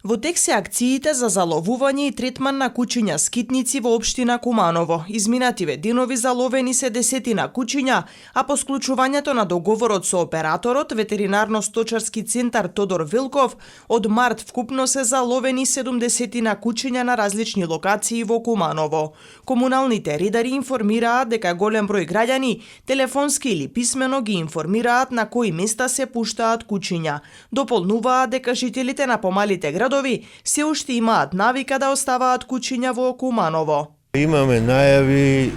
Во тек се акциите за заловување и третман на кучиња скитници во општина Куманово. Изминативе денови заловени се десетина кучиња, а по склучувањето на договорот со операторот, ветеринарно-сточарски центар Тодор Вилков, од март вкупно се заловени 70 кучиња на различни локации во Куманово. Комуналните ридари информираат дека голем број граѓани телефонски или писмено ги информираат на кои места се пуштаат кучиња. Дополнуваат дека жителите на помалите градови се уште имаат навика да оставаат кучиња во Куманово. Имаме најави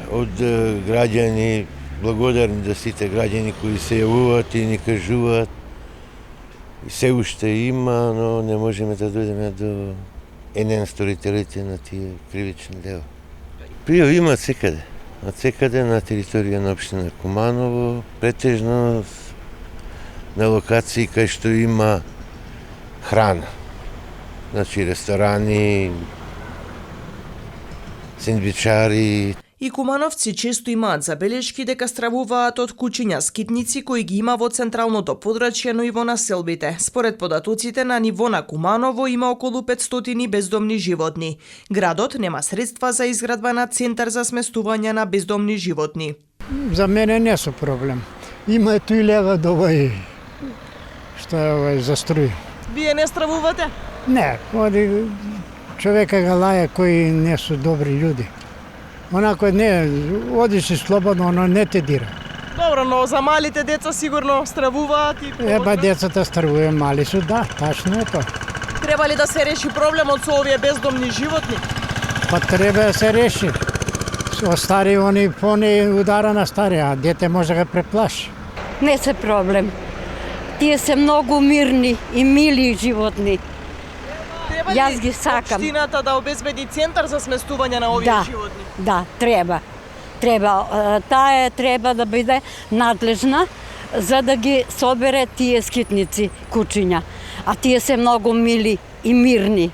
од граѓани, благодарни за сите граѓани кои се јавуваат и ни кажуваат. Се уште има, но не можеме да дојдеме до енен сторителите на тие кривични дела. Пријави има од секаде на територија на општина Куманово, претежно на локации кај што има храна. Значи ресторани, сендвичари. И кумановци често имаат забелешки дека стравуваат од кучиња скитници кои ги има во централното подрачје, но и во населбите. Според податоците на ниво на Куманово има околу 500 бездомни животни. Градот нема средства за изградба на центар за сместување на бездомни животни. За мене не со проблем. Има ето и лева до овој што е за струј. Вие не стравувате? Не, оди човека га лаја кои не се добри људи. Онако не, одиш слободно, оно не те дира. Добро, но за малите деца сигурно стравуваат и... Еба децата стравуваат мали су, да, тачно е тоа. Треба ли да се реши проблемот со овие бездомни животни? Па треба да се реши. Со стари они поне удара на стари, а дете може да го преплаши. Не се проблем. Тие се многу мирни и мили животни. Јас ги сакам. Општината да обезбеди центар за сместување на овие животни? Да, треба. Таа треба да биде надлежна за да ги собере тие скитници кучиња. А тие се многу мили и мирни.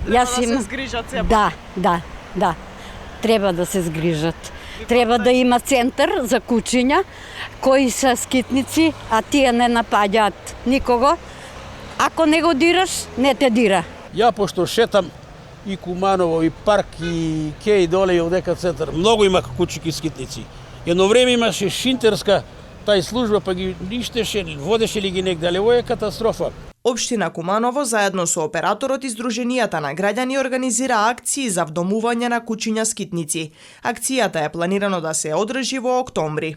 Треба да се згрижат себе. Да. Треба да се згрижат. Треба да има центар за кучиња кои се скитници, а тие не напаѓаат никого. Ако не го дираш, не те дира. Ја пошто шетам и Куманово, и парк, и кеј доле, и одека центар, многу има кучики скитници. Едно време имаше шинтерска тај служба, па ги ништеше, водеше ли ги негде, але ово е катастрофа. Општина Куманово заедно со операторот и Сдруженијата на граѓани организира акции за вдомување на кучиња скитници. Акцијата е планирано да се одржи во октомври.